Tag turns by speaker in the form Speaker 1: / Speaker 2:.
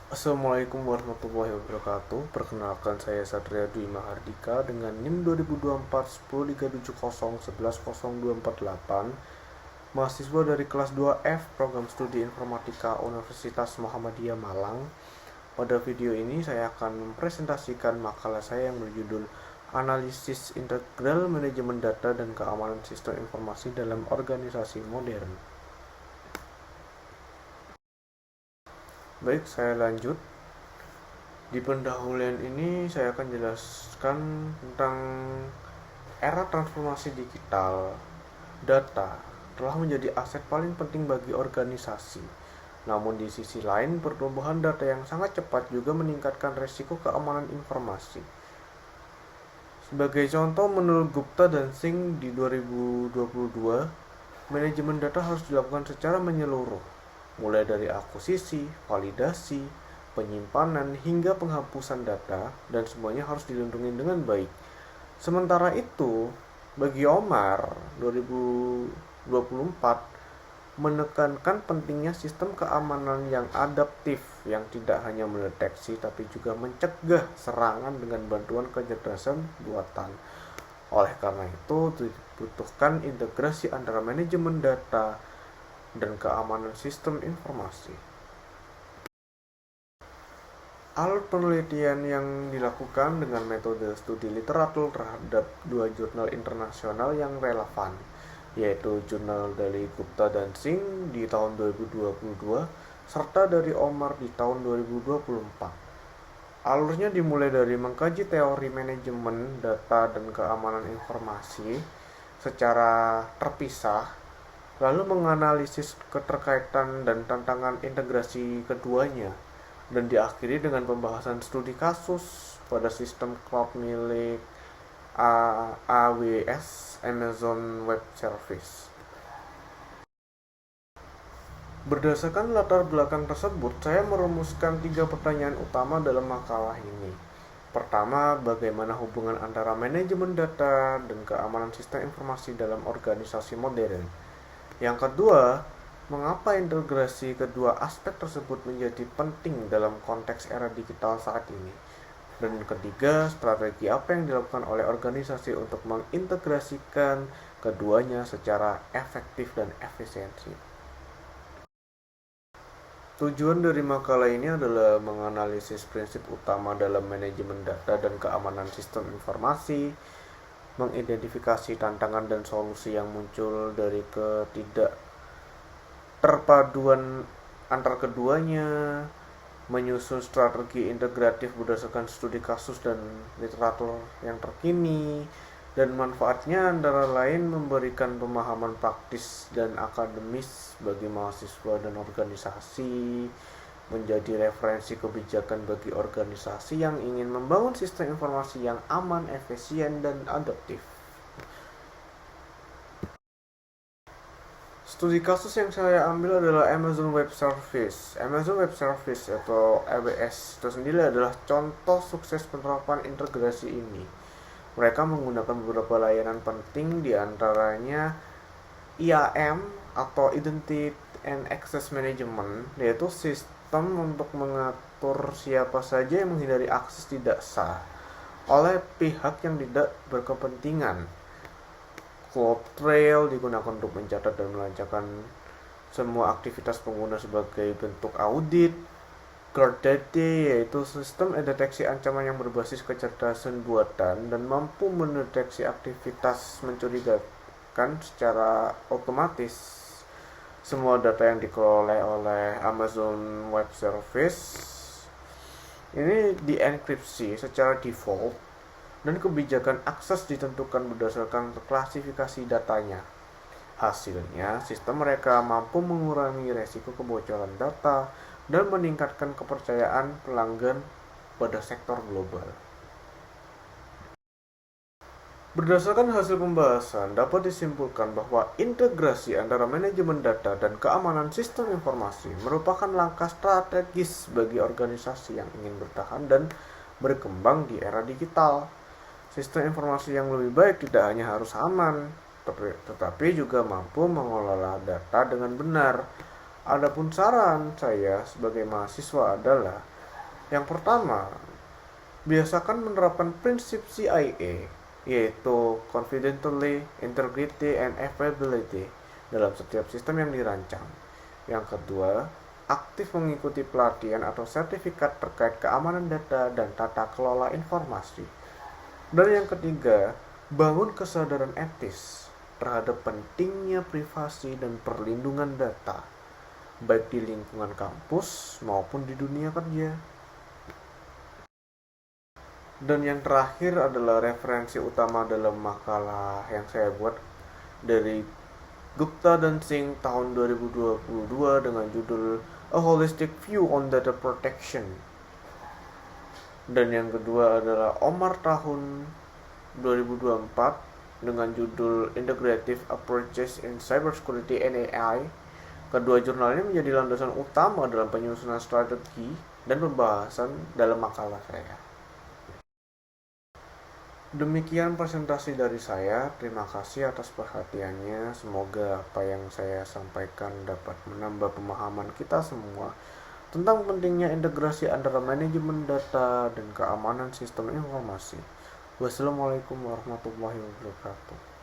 Speaker 1: Assalamualaikum warahmatullahi wabarakatuh. Perkenalkan, saya Satria Dwi Mahardika dengan NIM 2024 103701102488, mahasiswa dari kelas 2F Program Studi Informatika Universitas Muhammadiyah Malang. Pada video ini saya akan mempresentasikan makalah saya yang berjudul Analisis Integral Manajemen Data dan Keamanan Sistem Informasi dalam Organisasi Modern. Baik, saya lanjut. Di pendahuluan ini saya akan jelaskan tentang era transformasi digital. Data telah menjadi aset paling penting bagi organisasi. Namun di sisi lain, pertumbuhan data yang sangat cepat juga meningkatkan resiko keamanan informasi. Sebagai contoh, menurut Gupta dan Singh di 2022, manajemen data harus dilakukan secara menyeluruh, mulai dari akuisisi, validasi, penyimpanan, hingga penghapusan data, dan semuanya harus dilindungi dengan baik. Sementara itu, bagi Omar, 2024 menekankan pentingnya sistem keamanan yang adaptif, yang tidak hanya mendeteksi tapi juga mencegah serangan dengan bantuan kecerdasan buatan. Oleh karena itu, dibutuhkan integrasi antara manajemen data dan keamanan sistem informasi. Alat penelitian yang dilakukan dengan metode studi literatur terhadap dua jurnal internasional yang relevan, yaitu jurnal dari Gupta dan Singh di tahun 2022 serta dari Omar di tahun 2024. Alurnya dimulai dari mengkaji teori manajemen data dan keamanan informasi secara terpisah, lalu menganalisis keterkaitan dan tantangan integrasi keduanya, dan diakhiri dengan pembahasan studi kasus pada sistem cloud milik AWS, Amazon Web Service. Berdasarkan latar belakang tersebut, saya merumuskan 3 pertanyaan utama dalam makalah ini. Pertama, bagaimana hubungan antara manajemen data dan keamanan sistem informasi dalam organisasi modern? Yang kedua, mengapa integrasi kedua aspek tersebut menjadi penting dalam konteks era digital saat ini? Dan ketiga, strategi apa yang dilakukan oleh organisasi untuk mengintegrasikan keduanya secara efektif dan efisiensi? Tujuan dari makalah ini adalah menganalisis prinsip utama dalam manajemen data dan keamanan sistem informasi, mengidentifikasi tantangan dan solusi yang muncul dari ketidakterpaduan antar keduanya, menyusun strategi integratif berdasarkan studi kasus dan literatur yang terkini, dan manfaatnya antara lain memberikan pemahaman praktis dan akademis bagi mahasiswa dan organisasi, menjadi referensi kebijakan bagi organisasi yang ingin membangun sistem informasi yang aman, efisien, dan adaptif. Studi kasus yang saya ambil adalah Amazon Web Service. Amazon Web Service atau AWS itu sendiri adalah contoh sukses penerapan integrasi ini. Mereka menggunakan beberapa layanan penting, diantaranya IAM atau Identity and Access Management, yaitu sistem untuk mengatur siapa saja yang menghindari akses tidak sah oleh pihak yang tidak berkepentingan. CloudTrail digunakan untuk mencatat dan melancarkan semua aktivitas pengguna sebagai bentuk audit. GuardData yaitu sistem deteksi ancaman yang berbasis kecerdasan buatan dan mampu mendeteksi aktivitas mencurigakan secara otomatis. Semua data yang dikelola oleh Amazon Web Service ini dienkripsi secara default, dan kebijakan akses ditentukan berdasarkan klasifikasi datanya. Hasilnya, sistem mereka mampu mengurangi resiko kebocoran data dan meningkatkan kepercayaan pelanggan pada sektor global. Berdasarkan hasil pembahasan, dapat disimpulkan bahwa integrasi antara manajemen data dan keamanan sistem informasi merupakan langkah strategis bagi organisasi yang ingin bertahan dan berkembang di era digital. Sistem informasi yang lebih baik tidak hanya harus aman, tetapi juga mampu mengelola data dengan benar. Adapun saran saya sebagai mahasiswa adalah Yang pertama, biasakan menerapkan prinsip CIA, yaitu confidentiality, integrity, and availability dalam setiap sistem yang dirancang. Yang kedua, aktif mengikuti pelatihan atau sertifikat terkait keamanan data dan tata kelola informasi. Dan yang ketiga, bangun kesadaran etis terhadap pentingnya privasi dan perlindungan data, baik di lingkungan kampus maupun di dunia kerja. Dan yang terakhir adalah referensi utama dalam makalah yang saya buat dari Gupta dan Singh tahun 2022 dengan judul A Holistic View on Data Protection. Dan yang kedua adalah Omar tahun 2024 dengan judul Integrative Approaches in Cybersecurity and AI. Kedua jurnal ini menjadi landasan utama dalam penyusunan strategi dan pembahasan dalam makalah saya. Demikian presentasi dari saya. Terima kasih atas perhatiannya. Semoga apa yang saya sampaikan dapat menambah pemahaman kita semua tentang pentingnya integrasi antara manajemen data dan keamanan sistem informasi. Wassalamualaikum warahmatullahi wabarakatuh.